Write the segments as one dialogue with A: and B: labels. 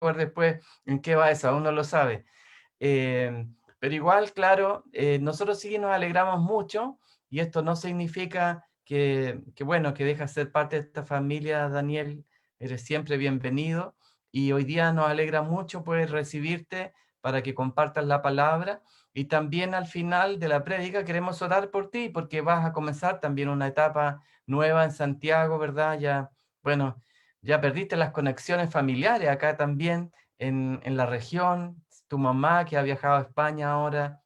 A: ver después en qué va eso, aún no lo sabe. Pero igual, claro, nosotros sí nos alegramos mucho y esto no significa bueno, que dejas ser parte de esta familia, Daniel, eres siempre bienvenido y hoy día nos alegra mucho poder recibirte para que compartas la palabra y también al final de la prédica queremos orar por ti porque vas a comenzar también una etapa nueva en Santiago, ¿verdad? Ya, bueno, ya perdiste las conexiones familiares acá también en la región, tu mamá que ha viajado a España ahora,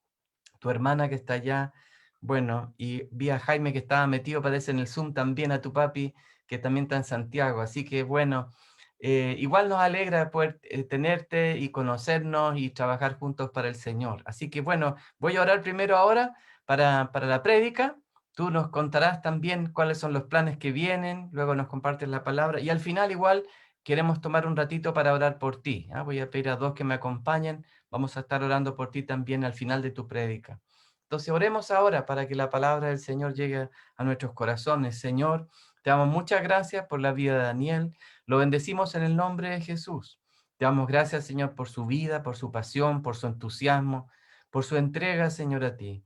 A: tu hermana que está allá, bueno, y vi a Jaime que estaba metido, parece en el Zoom también, a tu papi que también está en Santiago, así que bueno, igual nos alegra poder tenerte y conocernos y trabajar juntos para el Señor. Así que bueno, voy a orar primero ahora para la prédica. Tú nos contarás también cuáles son los planes que vienen, luego nos compartes la palabra y al final igual queremos tomar un ratito para orar por ti. ¿Ah? Voy a pedir a dos que me acompañen. Vamos a estar orando por ti también al final de tu prédica. Entonces oremos ahora para que la palabra del Señor llegue a nuestros corazones. Señor, te damos muchas gracias por la vida de Daniel. Lo bendecimos en el nombre de Jesús. Te damos gracias, Señor, por su vida, por su pasión, por su entusiasmo, por su entrega, Señor, a ti.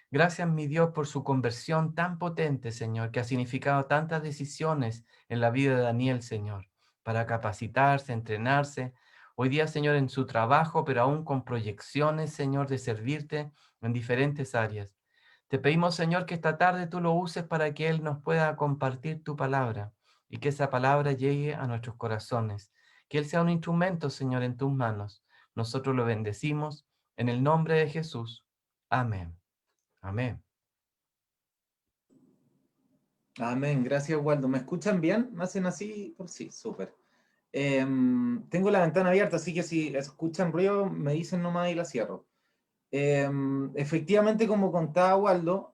A: Gracias, mi Dios, por su conversión tan potente, Señor, que ha significado tantas decisiones en la vida de Daniel, Señor, para capacitarse, entrenarse. Hoy día, Señor, en su trabajo, pero aún con proyecciones, Señor, de servirte en diferentes áreas. Te pedimos, Señor, que esta tarde tú lo uses para que Él nos pueda compartir tu palabra y que esa palabra llegue a nuestros corazones. Que Él sea un instrumento, Señor, en tus manos. Nosotros lo bendecimos en el nombre de Jesús. Amén. Amén.
B: Amén, gracias Waldo. ¿Me escuchan bien? ¿Me hacen así? Por sí, súper. Tengo la ventana abierta, así que si escuchan ruido, me dicen nomás y la cierro. Efectivamente, como contaba Waldo,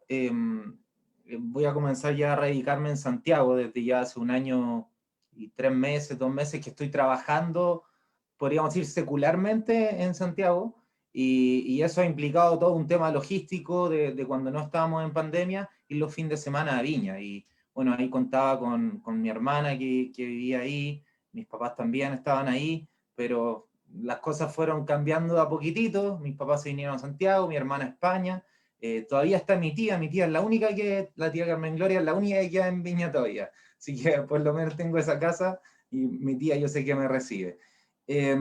B: voy a comenzar ya a radicarme en Santiago desde ya hace 1 año y 3 meses, 2 meses que estoy trabajando, podríamos decir, secularmente en Santiago, y eso ha implicado todo un tema logístico de cuando no estábamos en pandemia y los fines de semana a Viña. Y bueno, ahí contaba con mi hermana que vivía ahí, mis papás también estaban ahí, pero las cosas fueron cambiando a poquitito, mis papás se vinieron a Santiago, mi hermana a España, todavía está mi tía es la única que, la tía Carmen Gloria es la única que queda en Viña todavía, así que por lo menos tengo esa casa y mi tía yo sé que me recibe. Eh,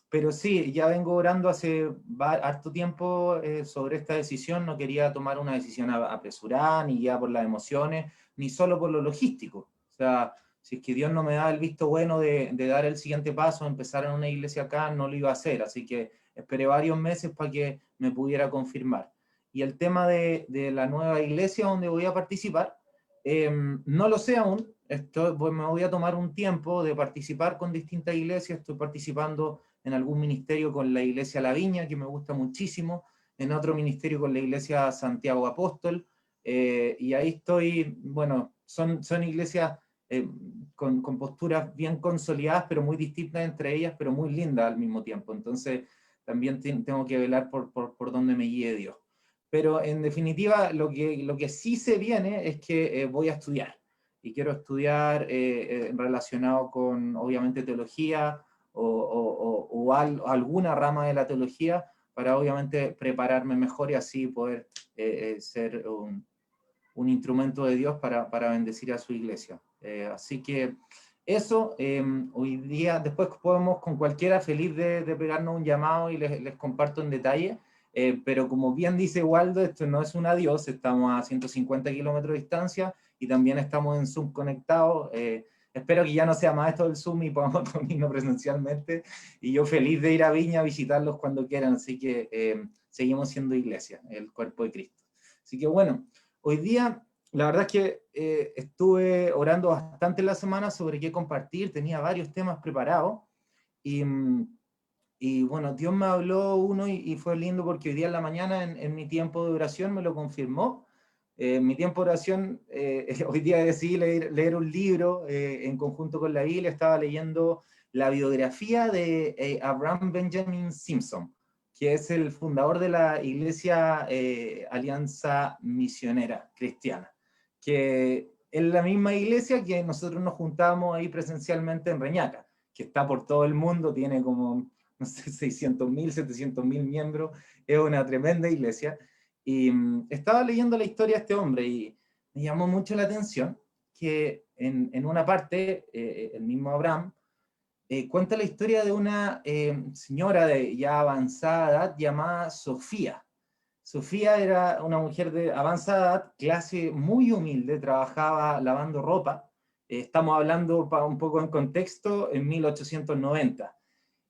B: pero sí, ya vengo orando hace harto tiempo sobre esta decisión, no quería tomar una decisión apresurada, ni ya por las emociones, ni solo por lo logístico. O sea, si es que Dios no me da el visto bueno de dar el siguiente paso, empezar en una iglesia acá, no lo iba a hacer. Así que esperé varios meses para que me pudiera confirmar. Y el tema de la nueva iglesia donde voy a participar, no lo sé aún. Pues me voy a tomar un tiempo de participar con distintas iglesias. Estoy participando en algún ministerio con la iglesia La Viña, que me gusta muchísimo, en otro ministerio con la iglesia Santiago Apóstol, y ahí estoy, bueno, son iglesias con posturas bien consolidadas, pero muy distintas entre ellas, pero muy lindas al mismo tiempo. Entonces, también tengo que velar por dónde me guíe Dios. Pero en definitiva, lo que sí se viene es que voy a estudiar. Y quiero estudiar relacionado con, obviamente, teología o alguna rama de la teología para, obviamente, prepararme mejor y así poder ser un instrumento de Dios para bendecir a su iglesia. Así que eso, hoy día, después podemos con cualquiera feliz de pegarnos un llamado y les comparto en detalle, pero como bien dice Waldo, esto no es un adiós, estamos a 150 kilómetros de distancia y también estamos en Zoom conectados. Espero que ya no sea más esto del Zoom y podamos reunirnos presencialmente. Y yo feliz de ir a Viña a visitarlos cuando quieran. Así que seguimos siendo iglesia, el cuerpo de Cristo. Así que bueno, hoy día, la verdad es que estuve orando bastante la semana sobre qué compartir, tenía varios temas preparados y, y bueno, Dios me habló uno y fue lindo porque hoy día en la mañana en mi tiempo de oración me lo confirmó. Mi tiempo de oración, hoy día decidí leer un libro en conjunto con la Biblia, estaba leyendo la biografía de Abraham Benjamin Simpson, que es el fundador de la Iglesia Alianza Misionera Cristiana, que es la misma iglesia que nosotros nos juntamos ahí presencialmente en Reñaca, que está por todo el mundo, tiene como, no sé, 600.000, 700.000 miembros, es una tremenda iglesia. Y estaba leyendo la historia de este hombre y me llamó mucho la atención que en una parte, el mismo Abraham, cuenta la historia de una señora de ya avanzada edad llamada Sofía. Sofía era una mujer de avanzada edad, clase muy humilde, trabajaba lavando ropa. Estamos hablando, para un poco en contexto, en 1890.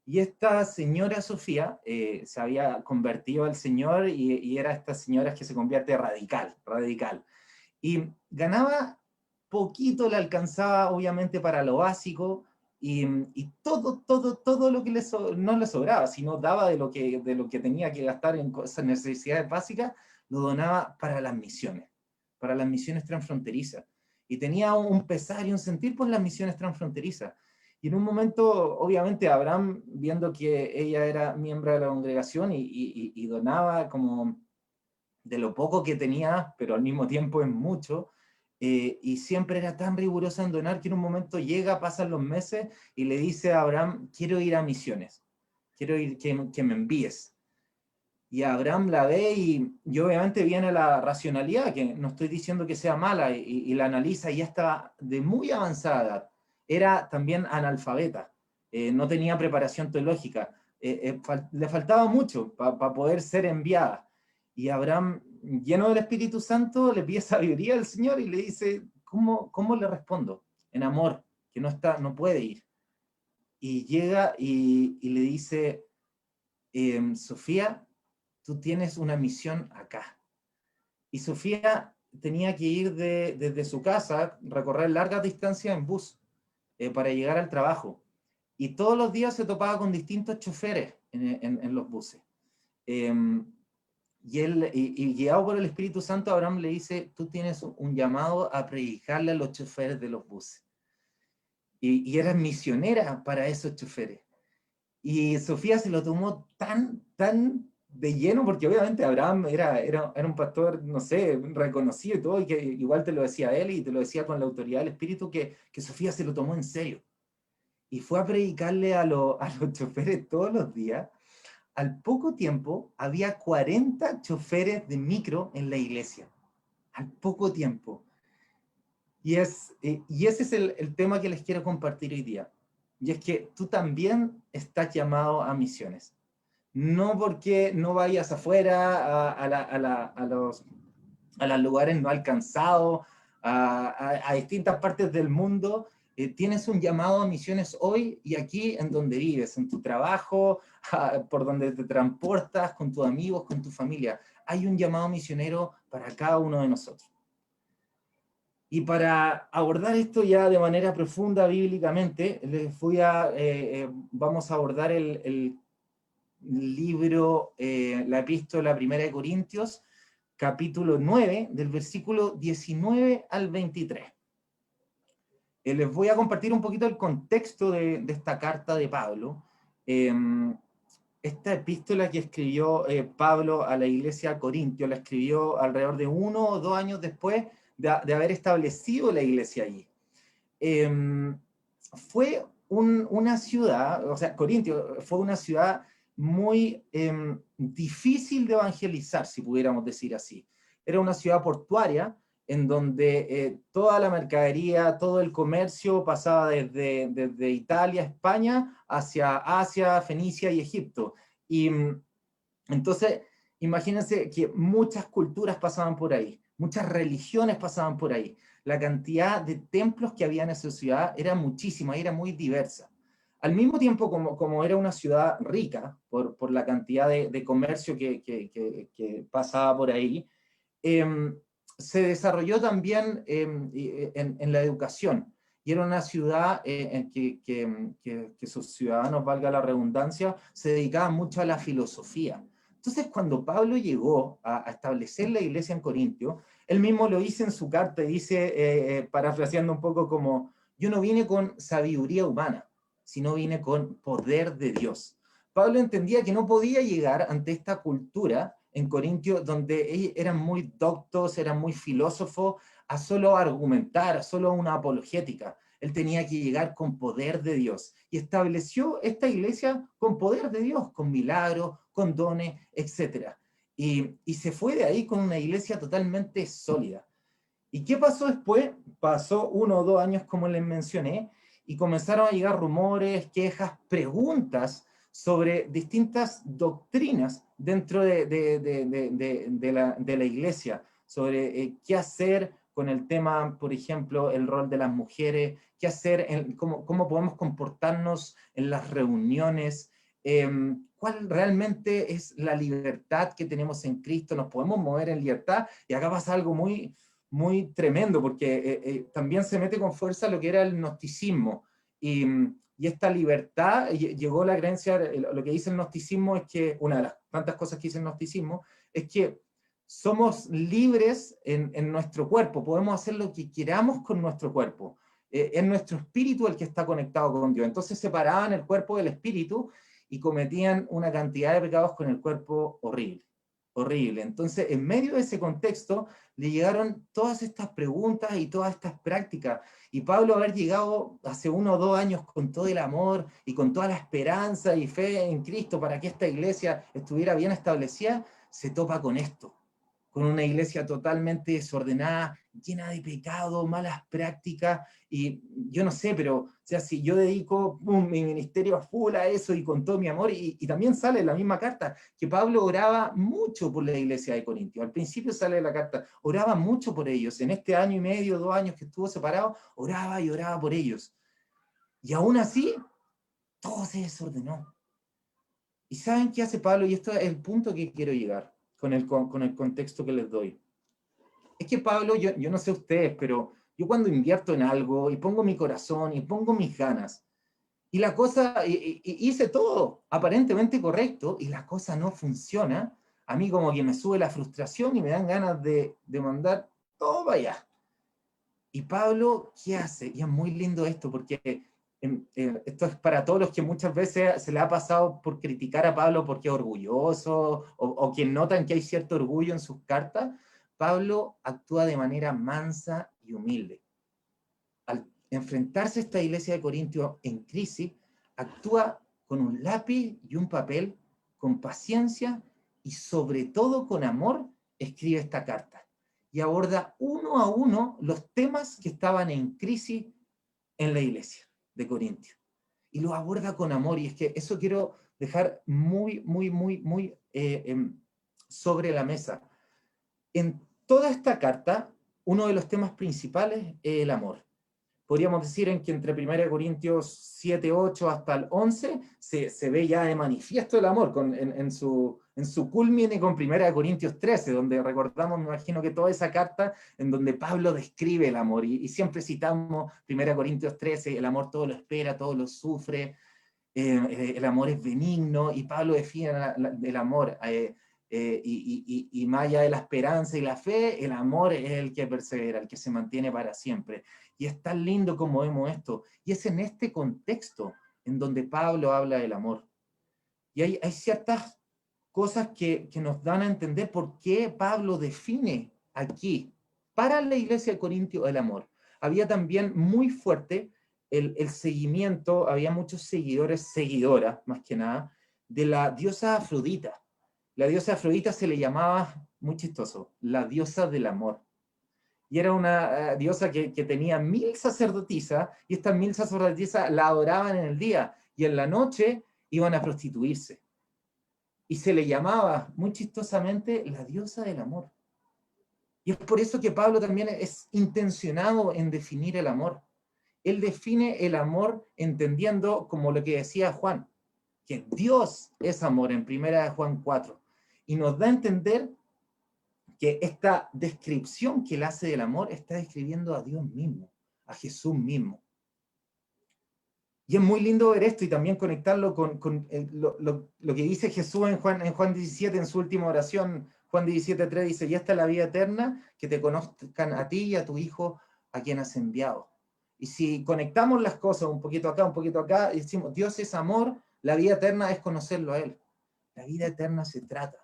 B: Y esta señora Sofía se había convertido al Señor y era esta señora que se convierte radical, radical. Y ganaba poquito, le alcanzaba obviamente para lo básico y todo lo que no le sobraba, sino daba de lo que tenía que gastar en cosas, necesidades básicas, lo donaba para las misiones transfronterizas. Y tenía un pesar y un sentir por las misiones transfronterizas. Y en un momento, obviamente, Abraham, viendo que ella era miembro de la congregación y donaba como de lo poco que tenía, pero al mismo tiempo es mucho, y siempre era tan rigurosa en donar que en un momento llega, pasan los meses y le dice a Abraham, quiero ir a misiones, quiero ir que me envíes. Y Abraham la ve y obviamente viene la racionalidad, que no estoy diciendo que sea mala, y la analiza y ya estaba de muy avanzada edad. Era también analfabeta, no tenía preparación teológica, le faltaba mucho para poder ser enviada. Y Abraham, lleno del Espíritu Santo, le pide sabiduría al Señor y le dice, ¿cómo le respondo? En amor, que no puede ir. Y llega y le dice, Sofía, tú tienes una misión acá. Y Sofía tenía que ir desde su casa, recorrer largas distancias en bus para llegar al trabajo. Y todos los días se topaba con distintos choferes en los buses. Eh, y guiado por el Espíritu Santo, Abraham le dice, tú tienes un llamado a predicarle a los choferes de los buses. Y eres misionera para esos choferes. Y Sofía se lo tomó tan de lleno, porque obviamente Abraham era un pastor, no sé, reconocido y todo, y que igual te lo decía él y te lo decía con la autoridad del Espíritu, que Sofía se lo tomó en serio. Y fue a predicarle a los choferes todos los días. Al poco tiempo, había 40 choferes de micro en la iglesia. Al poco tiempo. Y ese es el tema que les quiero compartir hoy día. Y es que tú también estás llamado a misiones. No porque no vayas afuera a los lugares no alcanzados, a distintas partes del mundo, tienes un llamado a misiones hoy y aquí en donde vives, en tu trabajo, por donde te transportas, con tus amigos, con tu familia. Hay un llamado misionero para cada uno de nosotros. Y para abordar esto ya de manera profunda bíblicamente, vamos a abordar el libro, la epístola primera de Corintios, capítulo 9, del versículo 19 al 23. Les voy a compartir un poquito el contexto de esta carta de Pablo. Esta epístola que escribió Pablo a la iglesia de Corintio, la escribió alrededor de 1 o 2 años después de haber establecido la iglesia allí. Fue una ciudad, o sea, Corintio fue una ciudad muy difícil de evangelizar, si pudiéramos decir así. Era una ciudad portuaria en donde toda la mercadería, todo el comercio pasaba desde Italia, España, hacia Asia, Fenicia y Egipto. Y entonces, imagínense que muchas culturas pasaban por ahí, muchas religiones pasaban por ahí. La cantidad de templos que había en esa ciudad era muchísima, era muy diversa. Al mismo tiempo, como era una ciudad rica por la cantidad de comercio que pasaba por ahí, se desarrolló también en la educación. Y era una ciudad en que sus ciudadanos, valga la redundancia, se dedicaban mucho a la filosofía. Entonces, cuando Pablo llegó a establecer la iglesia en Corintio, él mismo lo dice en su carta, dice, parafraseando un poco como, yo no vine con sabiduría humana, sino vine con poder de Dios. Pablo entendía que no podía llegar ante esta cultura en Corintio, donde ellos eran muy doctos, eran muy filósofos, a solo argumentar, a solo una apologética. Él tenía que llegar con poder de Dios. Y estableció esta iglesia con poder de Dios, con milagros, con dones, etc. Y se fue de ahí con una iglesia totalmente sólida. ¿Y qué pasó después? Pasó 1 o 2 años, como les mencioné, y comenzaron a llegar rumores, quejas, preguntas sobre distintas doctrinas dentro de la iglesia, sobre qué hacer con el tema, por ejemplo, el rol de las mujeres, qué hacer, cómo podemos comportarnos en las reuniones, cuál realmente es la libertad que tenemos en Cristo, nos podemos mover en libertad. Y acá pasa algo muy tremendo, porque también se mete con fuerza lo que era el gnosticismo. Y esta libertad, llegó la creencia, lo que dice el gnosticismo es que, una de las tantas cosas que dice el gnosticismo, es que somos libres en nuestro cuerpo, podemos hacer lo que queramos con nuestro cuerpo. Es nuestro espíritu el que está conectado con Dios. Entonces separaban el cuerpo del espíritu y cometían una cantidad de pecados con el cuerpo horrible. Horrible. Entonces, en medio de ese contexto, le llegaron todas estas preguntas y todas estas prácticas. Y Pablo, haber llegado hace 1 o 2 años con todo el amor y con toda la esperanza y fe en Cristo para que esta iglesia estuviera bien establecida, se topa con esto, con una iglesia totalmente desordenada, llena de pecado, malas prácticas. Y yo no sé, pero o sea, si yo dedico mi ministerio a full a eso y con todo mi amor, y también sale en la misma carta que Pablo oraba mucho por la iglesia de Corintios. Al principio sale la carta, oraba mucho por ellos. En este 1 año y medio, 2 años que estuvo separado, oraba y oraba por ellos. Y aún así, todo se desordenó. ¿Y saben qué hace Pablo? Y esto es el punto que quiero llegar con el contexto que les doy. Es que Pablo, yo no sé ustedes, pero yo cuando invierto en algo y pongo mi corazón y pongo mis ganas, y la cosa, hice todo aparentemente correcto, y la cosa no funciona, a mí como que me sube la frustración y me dan ganas de mandar todo para allá. Y Pablo, ¿qué hace? Y es muy lindo esto, porque esto es para todos los que muchas veces se le ha pasado por criticar a Pablo porque es orgulloso, o que notan que hay cierto orgullo en sus cartas. Pablo actúa de manera mansa y humilde. Al enfrentarse a esta iglesia de Corintios en crisis, actúa con un lápiz y un papel, con paciencia y sobre todo con amor, escribe esta carta y aborda 1 a 1 los temas que estaban en crisis en la iglesia de Corintios. Y lo aborda con amor, y es que eso quiero dejar muy sobre la mesa. En toda esta carta, uno de los temas principales es el amor. Podríamos decir en que entre 1 Corintios 7, 8 hasta el 11 se ve ya de manifiesto el amor en su culmine con 1 Corintios 13, donde recordamos, me imagino que toda esa carta en donde Pablo describe el amor, y siempre citamos 1 Corintios 13, el amor todo lo espera, todo lo sufre, el amor es benigno, y Pablo define el amor, y más allá de la esperanza y la fe, el amor es el que persevera, el que se mantiene para siempre. Y es tan lindo como vemos esto, y es en este contexto en donde Pablo habla del amor. Y hay ciertas cosas que nos dan a entender por qué Pablo define aquí, para la iglesia de Corintio, el amor. Había también muy fuerte el seguimiento, había muchos seguidores, seguidoras, más que nada, de la diosa Afrodita. La diosa Afrodita se le llamaba, muy chistoso, la diosa del amor. Y era una diosa que tenía 1000 sacerdotisas, y estas 1000 sacerdotisas la adoraban en el día, y en la noche iban a prostituirse. Y se le llamaba, muy chistosamente, la diosa del amor. Y es por eso que Pablo también es intencionado en definir el amor. Él define el amor entendiendo como lo que decía Juan, que Dios es amor en 1 Juan 4. Y nos da a entender que esta descripción que él hace del amor está describiendo a Dios mismo, a Jesús mismo. Y es muy lindo ver esto y también conectarlo con lo que dice Jesús en Juan 17, en su última oración. Juan 17:3 dice: y esta es la vida eterna, que te conozcan a ti y a tu Hijo, a quien has enviado. Y si conectamos las cosas un poquito acá, y decimos, Dios es amor, la vida eterna es conocerlo a Él. La vida eterna se trata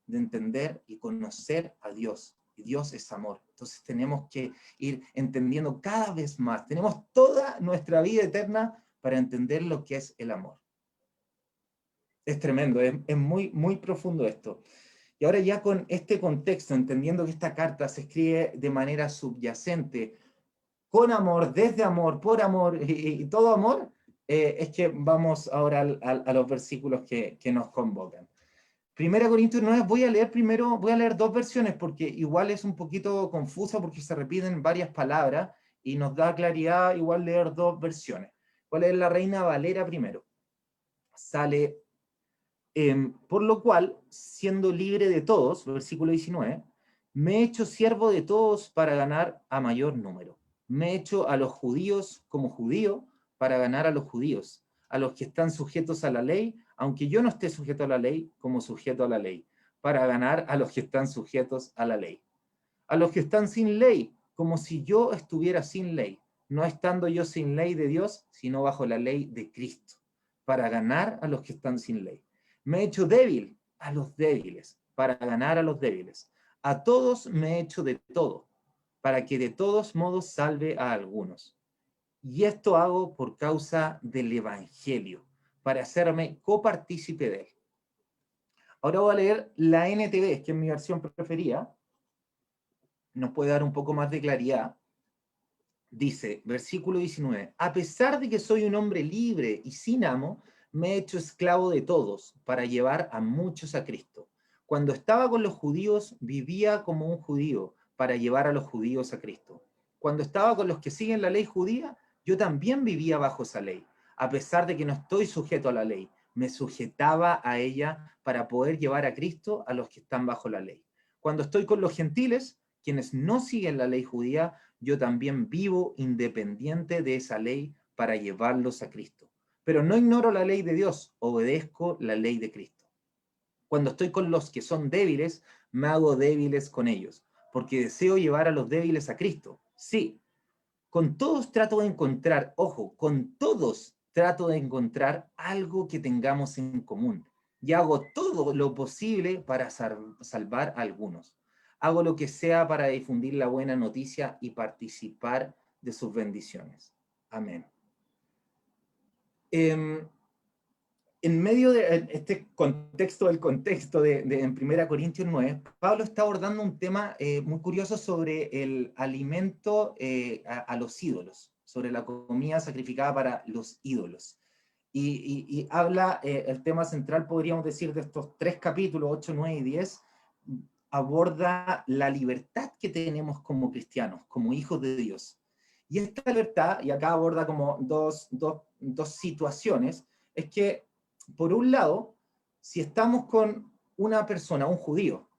B: de entender y conocer a Dios. y Dios es amor. Entonces tenemos que ir entendiendo cada vez más. Tenemos toda nuestra vida eterna para entender lo que es el amor. Es tremendo, es muy, muy profundo esto. Y ahora ya con este contexto, entendiendo que esta carta se escribe de manera subyacente, con amor, desde amor, por amor y todo amor, es que vamos ahora a los versículos que nos convocan. 1 Corintios 9, voy a leer dos versiones porque igual es un poquito confuso porque se repiten varias palabras y nos da claridad igual leer dos versiones. Voy a leer la Reina Valera primero. Sale, por lo cual, siendo libre de todos, versículo 19, me he hecho siervo de todos para ganar a mayor número. Me he hecho a los judíos como judío para ganar a los judíos, a los que están sujetos a la ley, aunque yo no esté sujeto a la ley, como sujeto a la ley, para ganar a los que están sujetos a la ley. A los que están sin ley, como si yo estuviera sin ley, no estando yo sin ley de Dios, sino bajo la ley de Cristo, para ganar a los que están sin ley. Me he hecho débil a los débiles, para ganar a los débiles. A todos me he hecho de todo, para que de todos modos salve a algunos. Y esto hago por causa del Evangelio, para hacerme copartícipe de él. Ahora voy a leer la NTV, que es mi versión preferida. Nos puede dar un poco más de claridad. Dice, versículo 19, a pesar de que soy un hombre libre y sin amo, me he hecho esclavo de todos para llevar a muchos a Cristo. Cuando estaba con los judíos, vivía como un judío para llevar a los judíos a Cristo. Cuando estaba con los que siguen la ley judía, yo también vivía bajo esa ley. A pesar de que no estoy sujeto a la ley, me sujetaba a ella para poder llevar a Cristo a los que están bajo la ley. Cuando estoy con los gentiles, quienes no siguen la ley judía, yo también vivo independiente de esa ley para llevarlos a Cristo. Pero no ignoro la ley de Dios, obedezco la ley de Cristo. Cuando estoy con los que son débiles, me hago débiles con ellos, porque deseo llevar a los débiles a Cristo. Sí, con todos trato de encontrar, ojo, con todos trato de encontrar algo que tengamos en común. Y hago todo lo posible para salvar a algunos. Hago lo que sea para difundir la buena noticia y participar de sus bendiciones. Amén. En medio de este contexto, el contexto en 1 Corintios 9, Pablo está abordando un tema muy curioso sobre el alimento a los ídolos, sobre la comida sacrificada para los ídolos. Y habla, el tema central, podríamos decir, de estos 3 capítulos, 8, 9 y 10, aborda la libertad que tenemos como cristianos, como hijos de Dios. Y esta libertad, y acá aborda como dos situaciones, es que, por un lado, si estamos con una persona, un judío,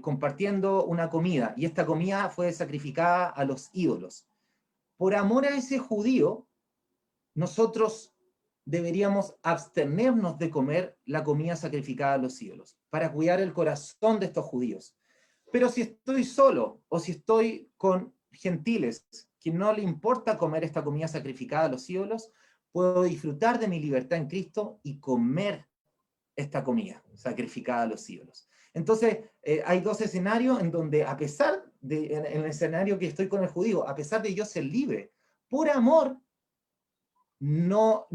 B: compartiendo una comida, y esta comida fue sacrificada a los ídolos, por amor a ese judío, nosotros deberíamos abstenernos de comer la comida sacrificada a los ídolos, para cuidar el corazón de estos judíos. Pero si estoy solo, o si estoy con gentiles, que no le importa comer esta comida sacrificada a los ídolos, puedo disfrutar de mi libertad en Cristo y comer esta comida sacrificada a los ídolos. Entonces, hay dos escenarios en donde, a pesar de, en el escenario que estoy con el judío, a pesar de yo ser libre, por amor, no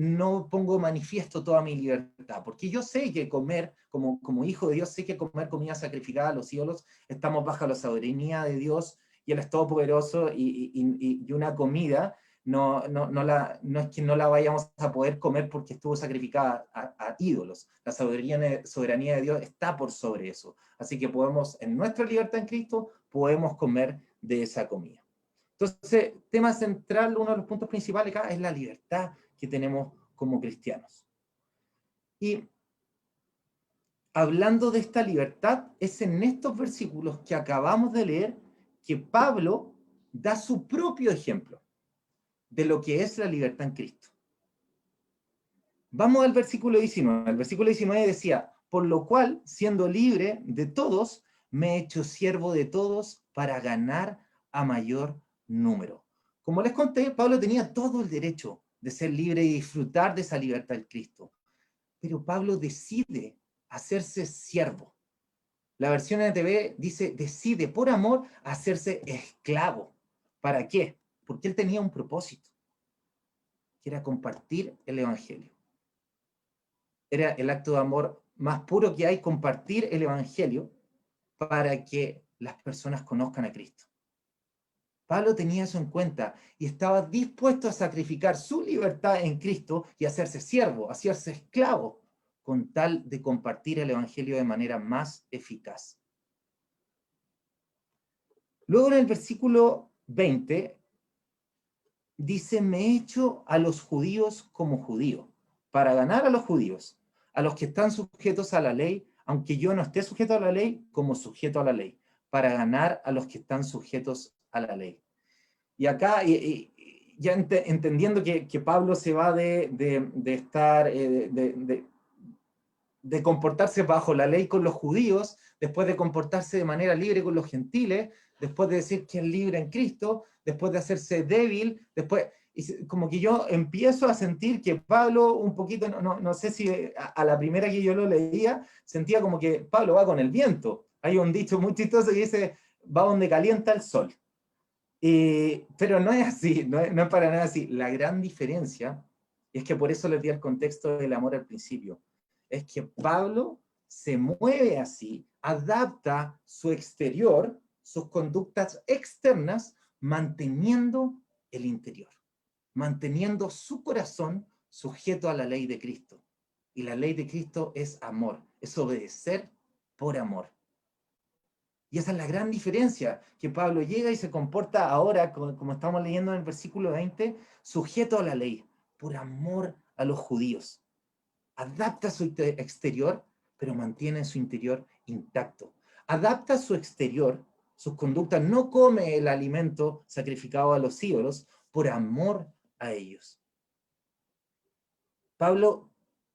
B: pongo manifiesto toda mi libertad, porque yo sé que comer, como hijo de Dios, sé que comer comida sacrificada a los ídolos, estamos bajo la soberanía de Dios y Él es todopoderoso, y una comida no es que no la vayamos a poder comer porque estuvo sacrificada a ídolos. La soberanía de Dios está por sobre eso. Así que podemos, en nuestra libertad en Cristo, podemos comer de esa comida. Entonces, tema central, uno de los puntos principales acá es la libertad que tenemos como cristianos. Y hablando de esta libertad, es en estos versículos que acabamos de leer que Pablo da su propio ejemplo de lo que es la libertad en Cristo. Vamos al versículo 19. El versículo 19 decía, por lo cual, siendo libre de todos, me he hecho siervo de todos para ganar a mayor número. Como les conté, Pablo tenía todo el derecho de ser libre y disfrutar de esa libertad en Cristo. Pero Pablo decide hacerse siervo. La versión NTV dice, decide por amor hacerse esclavo. ¿Para qué? Porque él tenía un propósito, que era compartir el evangelio. Era el acto de amor más puro que hay, compartir el evangelio para que las personas conozcan a Cristo. Pablo tenía eso en cuenta y estaba dispuesto a sacrificar su libertad en Cristo y hacerse siervo, hacerse esclavo, con tal de compartir el evangelio de manera más eficaz. Luego en el versículo 20 dice, me he hecho a los judíos como judío, para ganar a los judíos, a los que están sujetos a la ley, aunque yo no esté sujeto a la ley, como sujeto a la ley, para ganar a los que están sujetos a la ley. Y acá, ya entendiendo que Pablo se va de comportarse bajo la ley con los judíos, después de comportarse de manera libre con los gentiles, después de decir que es libre en Cristo, después de hacerse débil, después, como que yo empiezo a sentir que Pablo un poquito, no sé si a la primera que yo lo leía, sentía como que Pablo va con el viento. Hay un dicho muy chistoso que dice, va donde calienta el sol. Pero no es así, no es para nada así. La gran diferencia, y es que por eso les di el contexto del amor al principio, es que Pablo se mueve así, adapta su exterior, sus conductas externas, manteniendo el interior, manteniendo su corazón sujeto a la ley de Cristo. Y la ley de Cristo es amor, es obedecer por amor. Y esa es la gran diferencia, que Pablo llega y se comporta ahora, como estamos leyendo en el versículo 20, sujeto a la ley, por amor a los judíos. Adapta su exterior, pero mantiene su interior intacto. Adapta su exterior, sus conductas, no come el alimento sacrificado a los ídolos por amor a ellos. Pablo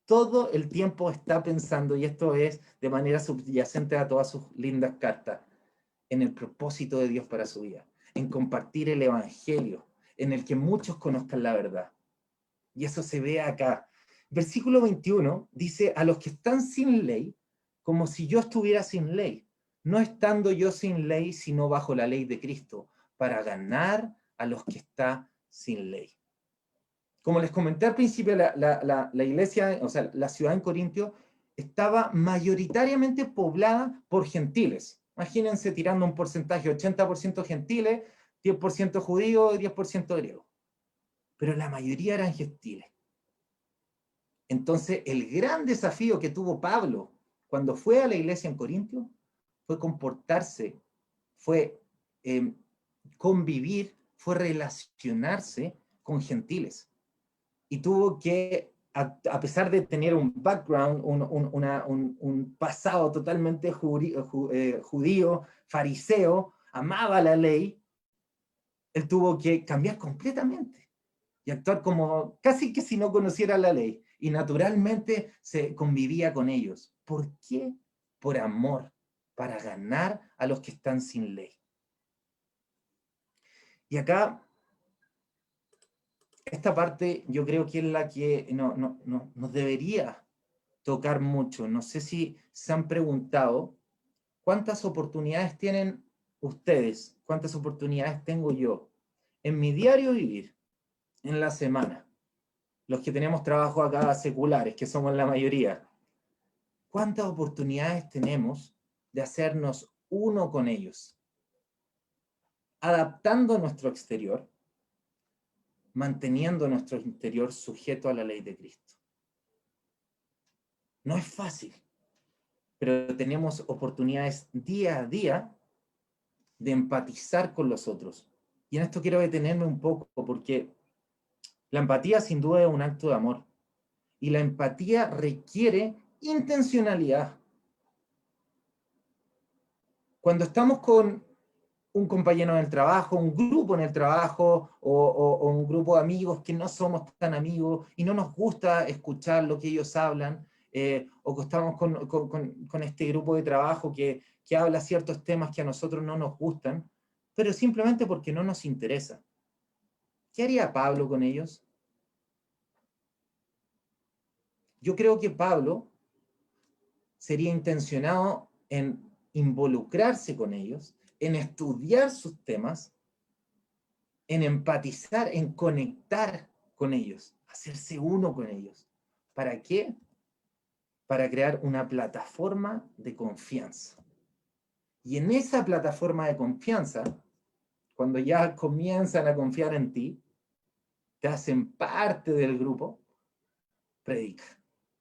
B: todo el tiempo está pensando, y esto es de manera subyacente a todas sus lindas cartas, en el propósito de Dios para su vida, en compartir el evangelio, en el que muchos conozcan la verdad. Y eso se ve acá. Versículo 21 dice, a los que están sin ley, como si yo estuviera sin ley, no estando yo sin ley, sino bajo la ley de Cristo, para ganar a los que están sin ley. Como les comenté al principio, la iglesia, o sea, la ciudad en Corintio, estaba mayoritariamente poblada por gentiles. Imagínense tirando un porcentaje, 80% gentiles, 10% judíos, 10% griegos. Pero la mayoría eran gentiles. Entonces, el gran desafío que tuvo Pablo cuando fue a la iglesia en Corintio fue comportarse, fue convivir, fue relacionarse con gentiles. Y tuvo que, a pesar de tener un background, un pasado totalmente judío, fariseo, amaba la ley, él tuvo que cambiar completamente y actuar como casi que si no conociera la ley. Y naturalmente se convivía con ellos. ¿Por qué? Por amor, para ganar a los que están sin ley. Y acá, esta parte yo creo que es la que nos debería tocar mucho. No sé si se han preguntado cuántas oportunidades tienen ustedes, cuántas oportunidades tengo yo en mi diario vivir, en la semana. Los que tenemos trabajo acá seculares, que somos la mayoría, ¿cuántas oportunidades tenemos de hacernos uno con ellos? Adaptando nuestro exterior, manteniendo nuestro interior sujeto a la ley de Cristo. No es fácil, pero tenemos oportunidades día a día de empatizar con los otros. Y en esto quiero detenerme un poco, porque la empatía sin duda es un acto de amor. Y la empatía requiere intencionalidad. Cuando estamos con un compañero en el trabajo, un grupo en el trabajo o un grupo de amigos que no somos tan amigos y no nos gusta escuchar lo que ellos hablan, o que estamos con este grupo de trabajo que habla ciertos temas que a nosotros no nos gustan, pero simplemente porque no nos interesa. ¿Qué haría Pablo con ellos? Yo creo que Pablo sería intencionado en involucrarse con ellos, en estudiar sus temas, en empatizar, en conectar con ellos, hacerse uno con ellos. ¿Para qué? Para crear una plataforma de confianza. Y en esa plataforma de confianza, cuando ya comienzan a confiar en ti, te hacen parte del grupo, predica.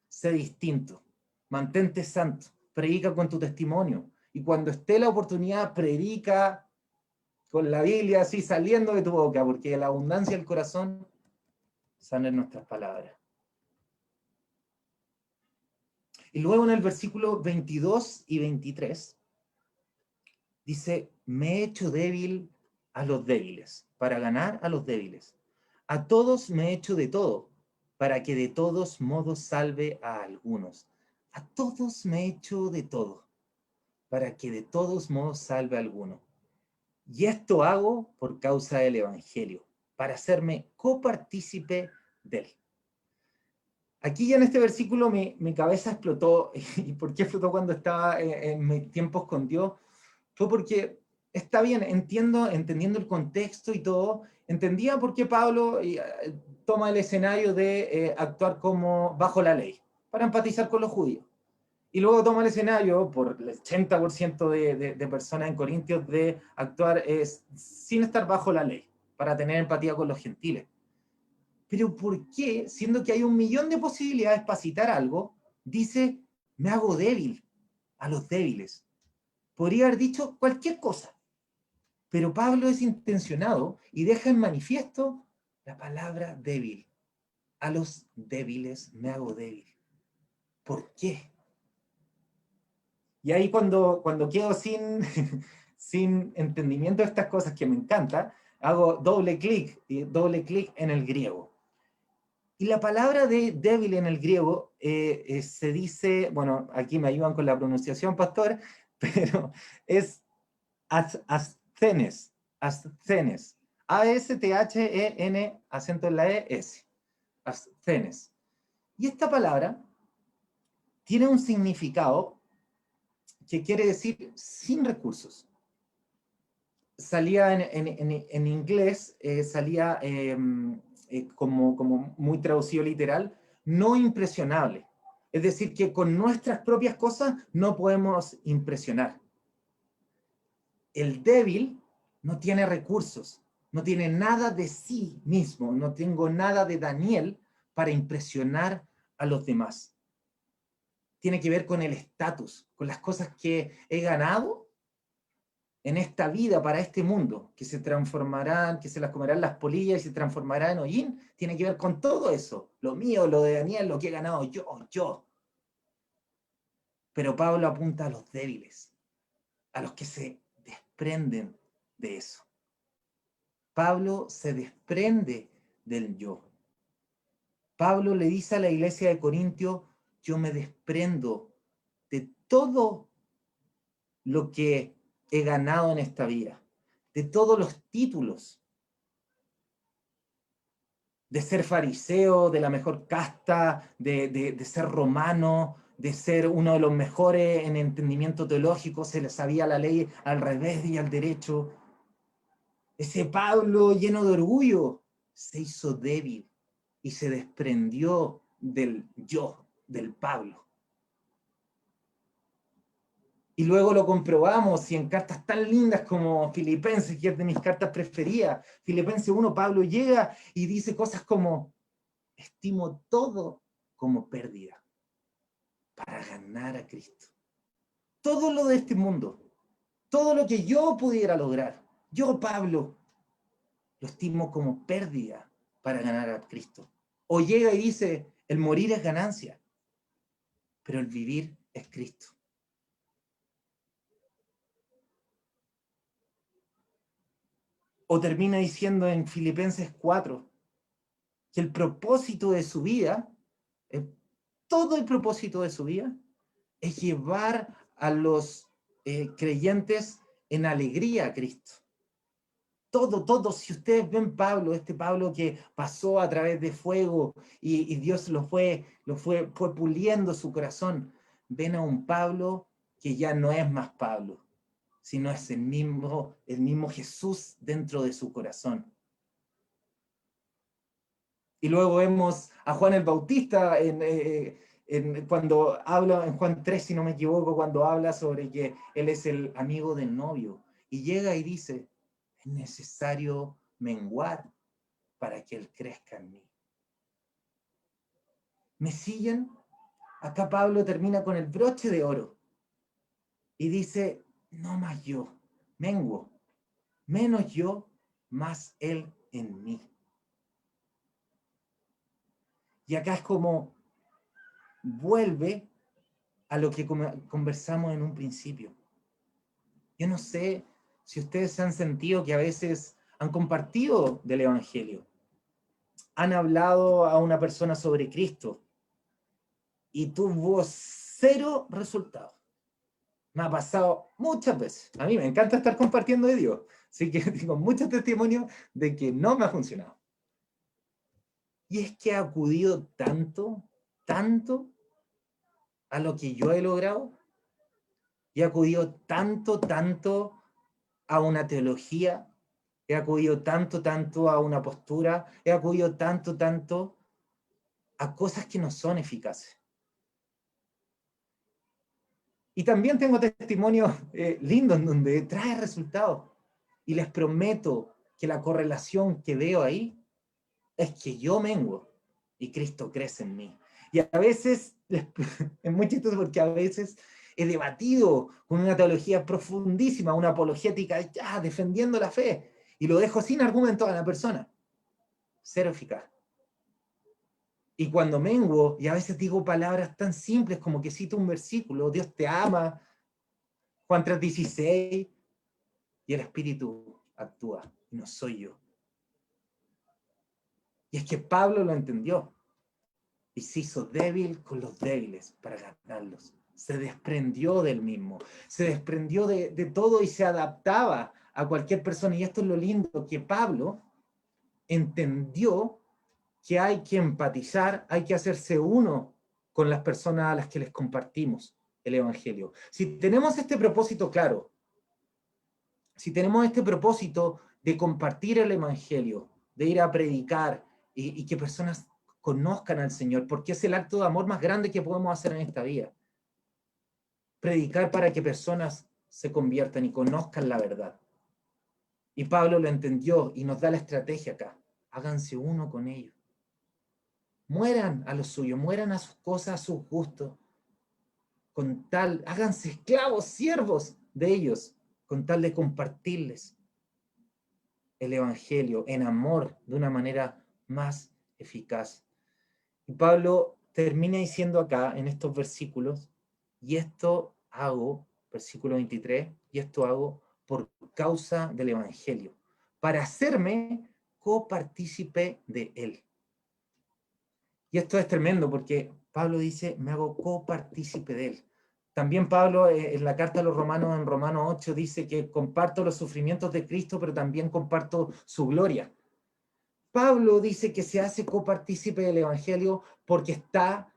B: Sé distinto, mantente santo, predica con tu testimonio. Y cuando esté la oportunidad, predica con la Biblia así saliendo de tu boca, porque de la abundancia del corazón salen nuestras palabras. Y luego en el versículo 22 y 23, dice, me he hecho débil a los débiles, para ganar a los débiles. A todos me he hecho de todo, para que de todos modos salve a algunos. A todos me he hecho de todo, para que de todos modos salve a algunos. Y esto hago por causa del Evangelio, para hacerme copartícipe de él. Aquí ya en este versículo mi cabeza explotó. ¿Y por qué explotó cuando estaba en mis tiempos con Dios? Fue porque está bien, entendiendo el contexto y todo, entendía por qué Pablo toma el escenario de actuar como bajo la ley, para empatizar con los judíos. Y luego toma el escenario, por el 80% de personas en Corintios, de actuar sin estar bajo la ley, para tener empatía con los gentiles. Pero ¿por qué, siendo que hay 1.000.000 de posibilidades para citar algo, dice, me hago débil a los débiles? Podría haber dicho cualquier cosa, pero Pablo es intencionado y deja en manifiesto la palabra débil. A los débiles me hago débil. ¿Por qué? Y ahí cuando quedo sin entendimiento de estas cosas que me encanta, hago doble clic en el griego. Y la palabra de débil en el griego se dice, bueno, aquí me ayudan con la pronunciación, pastor, pero es asthenes, asthenes, A-S-T-H-E-N, acento en la E-S, asthenes. Y esta palabra tiene un significado que quiere decir sin recursos. Salía en inglés, salía como muy traducido literal, no impresionable. Es decir, que con nuestras propias cosas no podemos impresionar. El débil no tiene recursos, no tiene nada de sí mismo, no tengo nada de Daniel para impresionar a los demás. Tiene que ver con el estatus, con las cosas que he ganado en esta vida para este mundo, que se transformarán, que se las comerán las polillas y se transformarán en hollín, tiene que ver con todo eso, lo mío, lo de Daniel, lo que he ganado yo. Pero Pablo apunta a los débiles, a los que se desprenden de eso. Pablo se desprende del yo. Pablo le dice a la iglesia de Corintio, yo me desprendo de todo lo que he ganado en esta vida, de todos los títulos, de ser fariseo, de la mejor casta, de ser romano, de ser uno de los mejores en entendimiento teológico, se le sabía la ley al revés y al derecho. Ese Pablo lleno de orgullo se hizo débil y se desprendió del yo, del Pablo. Y luego lo comprobamos y en cartas tan lindas como Filipenses, que es de mis cartas preferidas, Filipenses 1, Pablo llega y dice cosas como, estimo todo como pérdida para ganar a Cristo. Todo lo de este mundo, todo lo que yo pudiera lograr, yo, Pablo, lo estimo como pérdida para ganar a Cristo. O llega y dice, el morir es ganancia, pero el vivir es Cristo. O termina diciendo en Filipenses 4 que el propósito de su vida, todo el propósito de su vida, es llevar a los creyentes en alegría a Cristo. Todo, si ustedes ven Pablo, este Pablo que pasó a través de fuego y Dios lo fue puliendo su corazón, ven a un Pablo que ya no es más Pablo, sino es el mismo Jesús dentro de su corazón. Y luego vemos a Juan el Bautista cuando habla, en Juan 3, si no me equivoco, cuando habla sobre que él es el amigo del novio. Y llega y dice, es necesario menguar para que él crezca en mí. ¿Me siguen? Acá Pablo termina con el broche de oro y dice, no más yo, menguo, menos yo, más él en mí. Y acá es como vuelve a lo que conversamos en un principio. Yo no sé si ustedes se han sentido que a veces han compartido del Evangelio, han hablado a una persona sobre Cristo y tuvo cero resultados. Me ha pasado muchas veces. A mí me encanta estar compartiendo de Dios, así que tengo muchos testimonios de que no me ha funcionado. Y es que ha acudido tanto, tanto a lo que yo he logrado, y he acudido tanto, tanto a una teología, he acudido tanto, tanto a una postura, he acudido tanto, tanto a cosas que no son eficaces. Y también tengo testimonios lindos donde trae resultados. Y les prometo que la correlación que veo ahí es que yo menguo y Cristo crece en mí. Y a veces, es muy chistoso porque a veces he debatido con una teología profundísima, una apologética, ya, defendiendo la fe, y lo dejo sin argumento a la persona. Cero eficaz. Y cuando menguo, y a veces digo palabras tan simples como que cito un versículo, Dios te ama, Juan 3:16, y el Espíritu actúa, y no soy yo. Y es que Pablo lo entendió, y se hizo débil con los débiles para ganarlos. Se desprendió del mismo, se desprendió de todo y se adaptaba a cualquier persona. Y esto es lo lindo, que Pablo entendió que hay que empatizar, hay que hacerse uno con las personas a las que les compartimos el Evangelio. Si tenemos este propósito claro, si tenemos este propósito de compartir el Evangelio, de ir a predicar y que personas conozcan al Señor, porque es el acto de amor más grande que podemos hacer en esta vida. Predicar para que personas se conviertan y conozcan la verdad. Y Pablo lo entendió y nos da la estrategia acá. Háganse uno con ellos. Mueran a lo suyo, mueran a sus cosas, a sus gustos, con tal, háganse esclavos, siervos de ellos, con tal de compartirles el Evangelio en amor de una manera más eficaz. Y Pablo termina diciendo acá, en estos versículos, y esto hago, versículo 23, y esto hago por causa del Evangelio, para hacerme copartícipe de él. Y esto es tremendo porque Pablo dice, me hago copartícipe de él. También Pablo en la carta a los Romanos, en Romanos 8, dice que comparto los sufrimientos de Cristo, pero también comparto su gloria. Pablo dice que se hace copartícipe del Evangelio porque está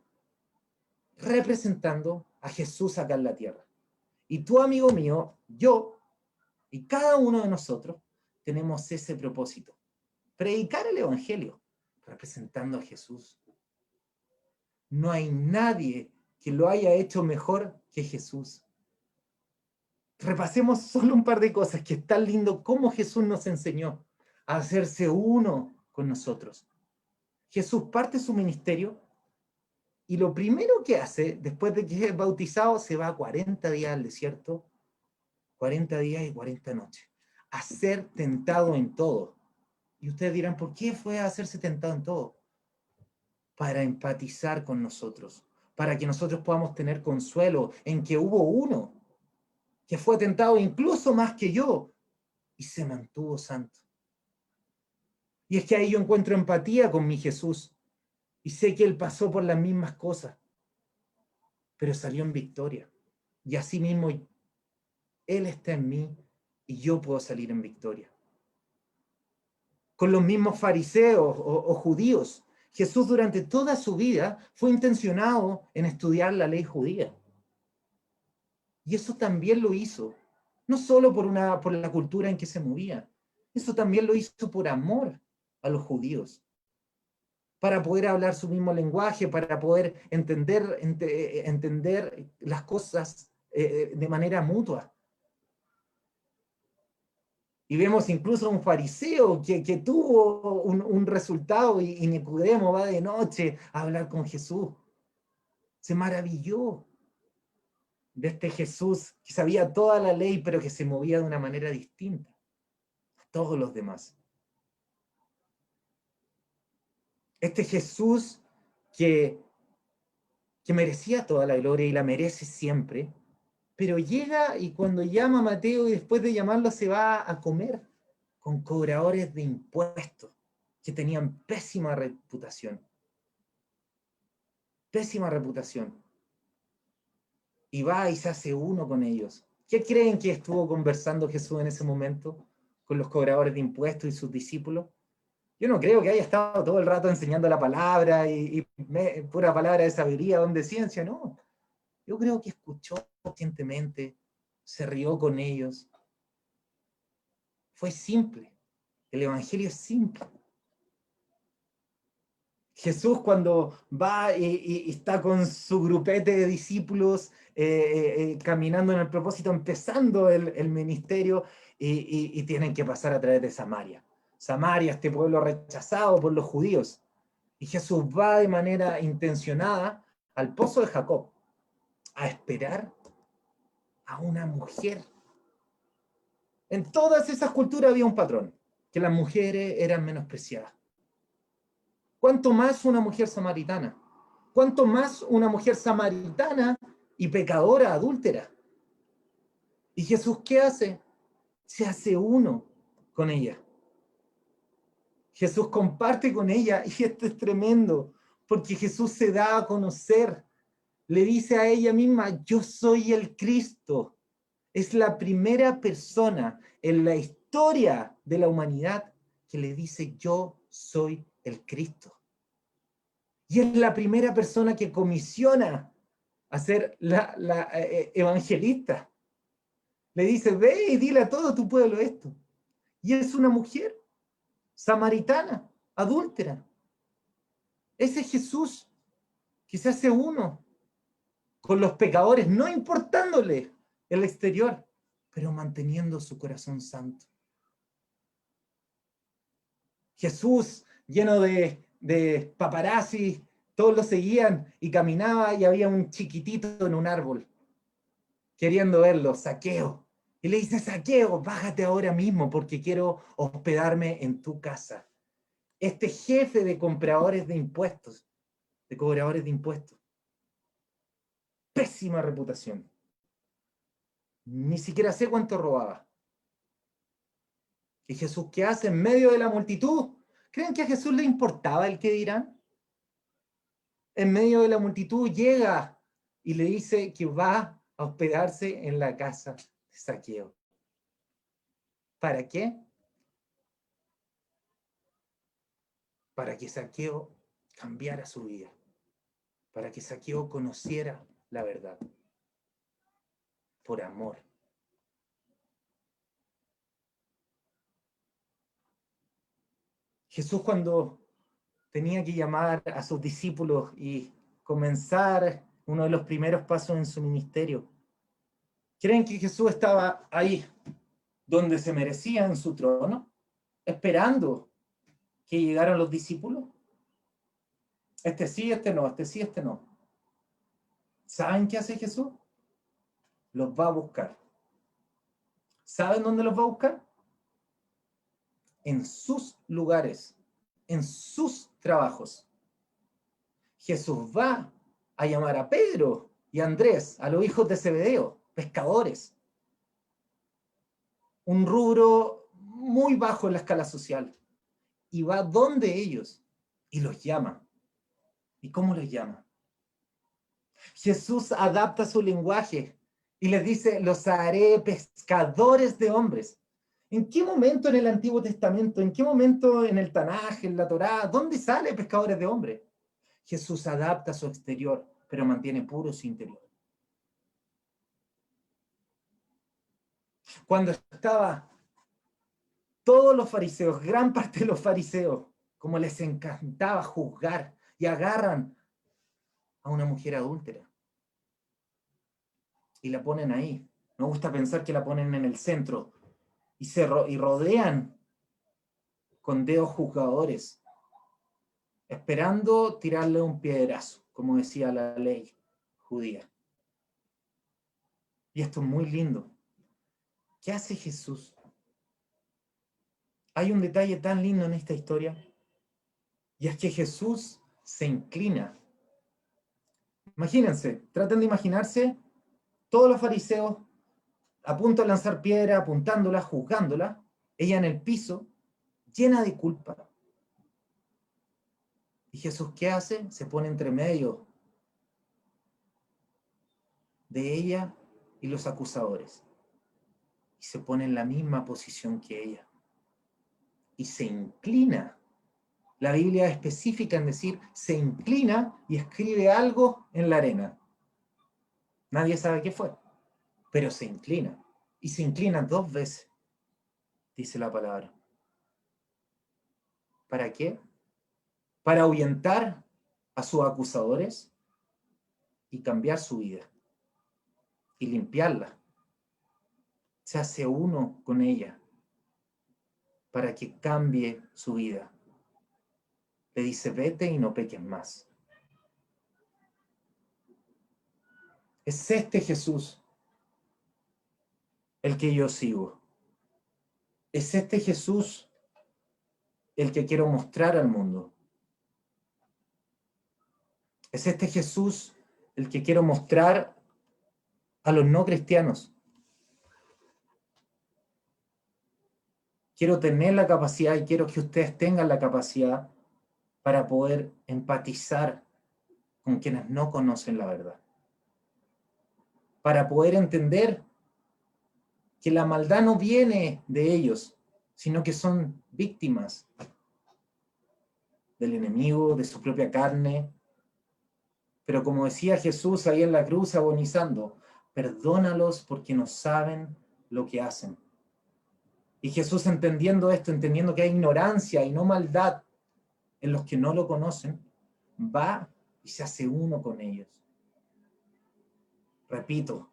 B: representando a Jesús acá en la tierra. Y tú, amigo mío, yo y cada uno de nosotros tenemos ese propósito. Predicar el Evangelio representando a Jesús. No hay nadie que lo haya hecho mejor que Jesús. Repasemos solo un par de cosas, que es tan lindo cómo Jesús nos enseñó a hacerse uno con nosotros. Jesús parte su ministerio y lo primero que hace, después de que es bautizado, se va 40 días al desierto, 40 días y 40 noches, a ser tentado en todo. Y ustedes dirán, ¿por qué fue a hacerse tentado en todo? Para empatizar con nosotros, para que nosotros podamos tener consuelo en que hubo uno que fue tentado incluso más que yo y se mantuvo santo. Y es que ahí yo encuentro empatía con mi Jesús y sé que Él pasó por las mismas cosas, pero salió en victoria. Y así mismo Él está en mí y yo puedo salir en victoria. Con los mismos fariseos o judíos, Jesús durante toda su vida fue intencionado en estudiar la ley judía. Y eso también lo hizo, no solo por la cultura en que se movía, eso también lo hizo por amor a los judíos, para poder hablar su mismo lenguaje, para poder entender las cosas de manera mutua. Y vemos incluso a un fariseo que tuvo un resultado y Nicodemo va de noche a hablar con Jesús. Se maravilló de este Jesús que sabía toda la ley, pero que se movía de una manera distinta a todos los demás. Este Jesús que merecía toda la gloria y la merece siempre, pero llega y cuando llama a Mateo y después de llamarlo se va a comer con cobradores de impuestos que tenían pésima reputación. Pésima reputación. Y va y se hace uno con ellos. ¿Qué creen que estuvo conversando Jesús en ese momento con los cobradores de impuestos y sus discípulos? Yo no creo que haya estado todo el rato enseñando la palabra y pura palabra de sabiduría, don de ciencia, no. Yo creo que escuchó pacientemente, se rió con ellos. Fue simple. El evangelio es simple. Jesús cuando va y está con su grupete de discípulos caminando en el propósito, empezando el ministerio y tienen que pasar a través de Samaria. Samaria, este pueblo rechazado por los judíos. Y Jesús va de manera intencionada al pozo de Jacob a esperar a una mujer. En todas esas culturas había un patrón, que las mujeres eran menospreciadas. ¿Cuánto más una mujer samaritana? ¿Cuánto más una mujer samaritana y pecadora, adúltera? ¿Y Jesús qué hace? Se hace uno con ella. Jesús comparte con ella y esto es tremendo, porque Jesús se da a conocer. Le dice a ella misma, yo soy el Cristo. Es la primera persona en la historia de la humanidad que le dice, yo soy el Cristo. Y es la primera persona que comisiona a ser la evangelista. Le dice, ve y dile a todo tu pueblo esto. Y es una mujer samaritana, adúltera. Ese es Jesús que se hace uno con los pecadores, no importándole el exterior, pero manteniendo su corazón santo. Jesús, lleno de paparazzi, todos lo seguían y caminaba y había un chiquitito en un árbol queriendo verlo, Zaqueo. Y le dice, Zaqueo, bájate ahora mismo porque quiero hospedarme en tu casa. Este jefe de compradores de impuestos, de cobradores de impuestos, pésima reputación. Ni siquiera sé cuánto robaba. ¿Y Jesús qué hace en medio de la multitud? ¿Creen que a Jesús le importaba el qué dirán? En medio de la multitud llega y le dice que va a hospedarse en la casa de Zaqueo. ¿Para qué? Para que Zaqueo cambiara su vida, para que Zaqueo conociera la verdad, por amor. Jesús cuando tenía que llamar a sus discípulos y comenzar uno de los primeros pasos en su ministerio, ¿creen que Jesús estaba ahí, donde se merecía en su trono, esperando que llegaran los discípulos? Este sí, este no, este sí, este no. ¿Saben qué hace Jesús? Los va a buscar. ¿Saben dónde los va a buscar? En sus lugares, en sus trabajos. Jesús va a llamar a Pedro y a Andrés, a los hijos de Zebedeo, pescadores. Un rubro muy bajo en la escala social. Y va donde ellos y los llama. ¿Y cómo los llama? Jesús adapta su lenguaje y les dice, los haré pescadores de hombres. ¿En qué momento en el Antiguo Testamento, en qué momento en el Tanaj, en la Torá, dónde sale pescadores de hombres? Jesús adapta su exterior, pero mantiene puro su interior. Cuando estaba todos los fariseos, gran parte de los fariseos, como les encantaba juzgar, y agarran a una mujer adúltera y la ponen ahí. Me gusta pensar que la ponen en el centro y rodean con dedos juzgadores, esperando tirarle un piedrazo, como decía la ley judía. Y esto es muy lindo. ¿Qué hace Jesús? Hay un detalle tan lindo en esta historia, y es que Jesús se inclina. Imagínense, traten de imaginarse todos los fariseos a punto de lanzar piedra, apuntándola, juzgándola, ella en el piso, llena de culpa. ¿Y Jesús qué hace? Se pone entre medio de ella y los acusadores. Y se pone en la misma posición que ella. Y se inclina. La Biblia es específica en decir, se inclina y escribe algo en la arena. Nadie sabe qué fue, pero se inclina. Y se inclina 2 veces, dice la palabra. ¿Para qué? Para ahuyentar a sus acusadores y cambiar su vida y limpiarla. Se hace uno con ella para que cambie su vida. Le dice, vete y no peques más. Es este Jesús el que yo sigo. Es este Jesús el que quiero mostrar al mundo. Es este Jesús el que quiero mostrar a los no cristianos. Quiero tener la capacidad y quiero que ustedes tengan la capacidad para poder empatizar con quienes no conocen la verdad. Para poder entender que la maldad no viene de ellos, sino que son víctimas del enemigo, de su propia carne. Pero como decía Jesús ahí en la cruz agonizando, perdónalos porque no saben lo que hacen. Y Jesús entendiendo esto, entendiendo que hay ignorancia y no maldad en los que no lo conocen, va y se hace uno con ellos. Repito,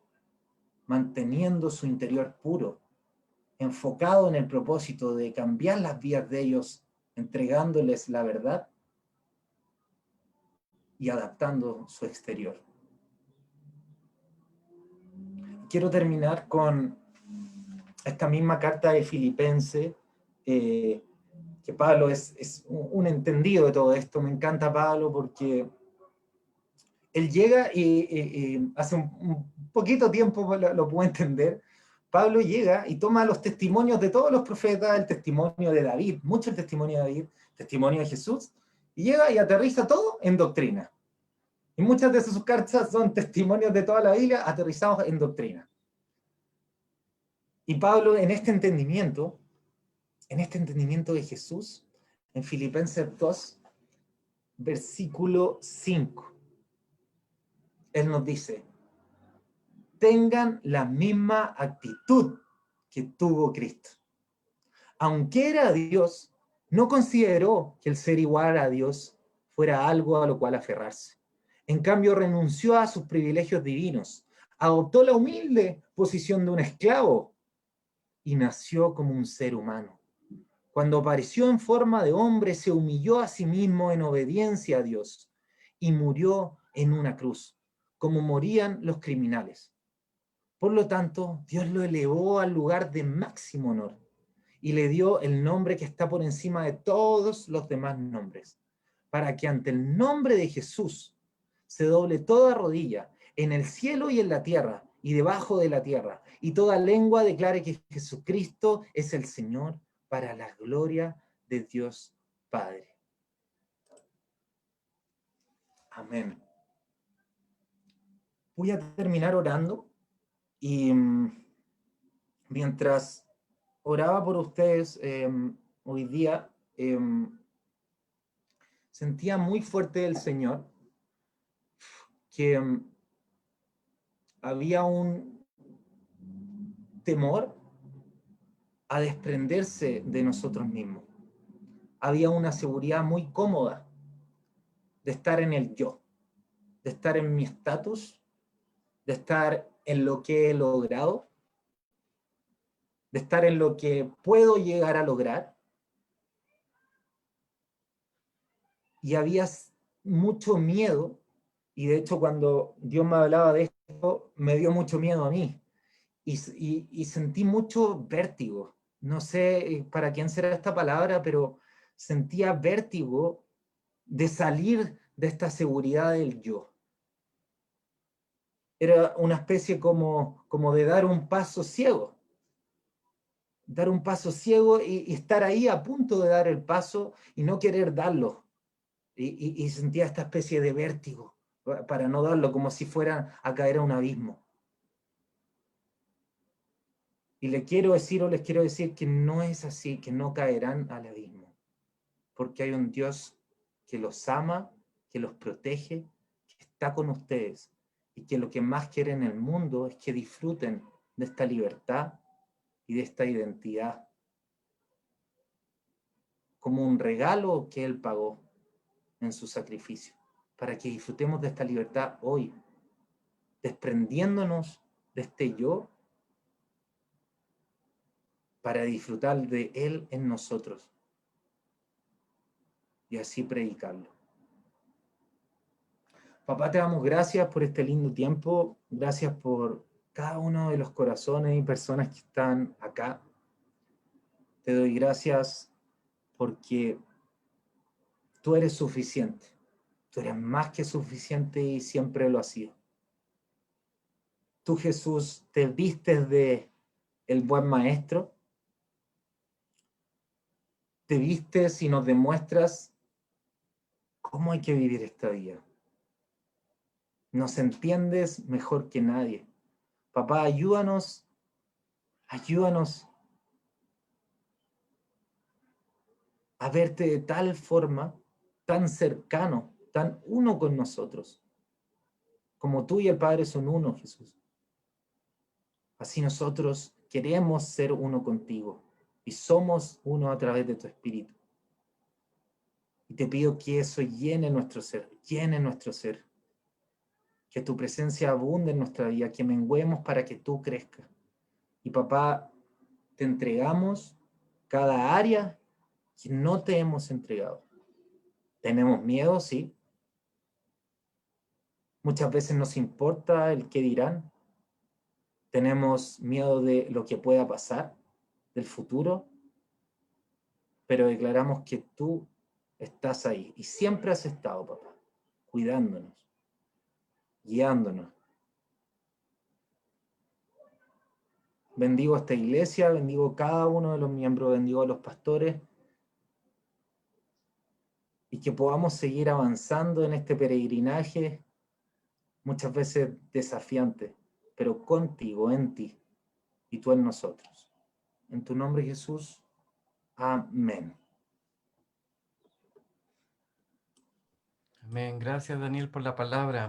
B: manteniendo su interior puro, enfocado en el propósito de cambiar las vidas de ellos, entregándoles la verdad y adaptando su exterior. Quiero terminar con esta misma carta de Filipenses, que Pablo es un entendido de todo esto. Me encanta Pablo porque él llega y hace un poquito tiempo lo puedo entender. Pablo llega y toma los testimonios de todos los profetas, el testimonio de David, mucho el testimonio de David, testimonio de Jesús, y llega y aterriza todo en doctrina. Y muchas de sus cartas son testimonios de toda la Biblia aterrizados en doctrina. Y Pablo en este entendimiento de Jesús, en Filipenses 2, versículo 5, él nos dice, tengan la misma actitud que tuvo Cristo. Aunque era Dios, no consideró que el ser igual a Dios fuera algo a lo cual aferrarse. En cambio, renunció a sus privilegios divinos, adoptó la humilde posición de un esclavo y nació como un ser humano. Cuando apareció en forma de hombre, se humilló a sí mismo en obediencia a Dios y murió en una cruz, como morían los criminales. Por lo tanto, Dios lo elevó al lugar de máximo honor y le dio el nombre que está por encima de todos los demás nombres, para que ante el nombre de Jesús se doble toda rodilla en el cielo y en la tierra y debajo de la tierra, y toda lengua declare que Jesucristo es el Señor, para la gloria de Dios Padre. Amén. Voy a terminar orando y mientras oraba por ustedes hoy día, sentía muy fuerte del Señor que había un temor a desprenderse de nosotros mismos. Había una seguridad muy cómoda de estar en el yo, de estar en mi estatus, de estar en lo que he logrado, de estar en lo que puedo llegar a lograr. Y había mucho miedo, y de hecho cuando Dios me hablaba de esto, me dio mucho miedo a mí, y sentí mucho vértigo. No sé para quién será esta palabra, pero sentía vértigo de salir de esta seguridad del yo. Era una especie como de dar un paso ciego. Dar un paso ciego y estar ahí a punto de dar el paso y no querer darlo. Y sentía esta especie de vértigo para no darlo, como si fuera a caer a un abismo. Y le quiero decir o les quiero decir que no es así, que no caerán al abismo, porque hay un Dios que los ama, que los protege, que está con ustedes y que lo que más quiere en el mundo es que disfruten de esta libertad y de esta identidad como un regalo que Él pagó en su sacrificio, para que disfrutemos de esta libertad hoy, desprendiéndonos de este yo para disfrutar de Él en nosotros y así predicarlo. Papá, te damos gracias por este lindo tiempo, gracias por cada uno de los corazones y personas que están acá. Te doy gracias porque tú eres suficiente, tú eres más que suficiente y siempre lo has sido. Tú, Jesús, te vistes de el buen maestro, te vistes y nos demuestras cómo hay que vivir esta vida. Nos entiendes mejor que nadie. Papá, ayúdanos a verte de tal forma, tan cercano, tan uno con nosotros, como tú y el Padre son uno, Jesús. Así nosotros queremos ser uno contigo y somos uno a través de tu Espíritu. Y te pido que eso llene nuestro ser, que tu presencia abunde en nuestra vida, que menguemos para que tú crezcas. Y papá, te entregamos cada área que no te hemos entregado. Tenemos miedo, sí. Muchas veces nos importa el qué dirán. Tenemos miedo de lo que pueda pasar, del futuro, pero declaramos que tú estás ahí y siempre has estado, papá, cuidándonos, guiándonos. Bendigo esta iglesia, bendigo cada uno de los miembros, bendigo a los pastores y que podamos seguir avanzando en este peregrinaje, muchas veces desafiante, pero contigo, en ti y tú en nosotros. En tu nombre, Jesús. Amén.
A: Amén. Gracias, Daniel, por la palabra.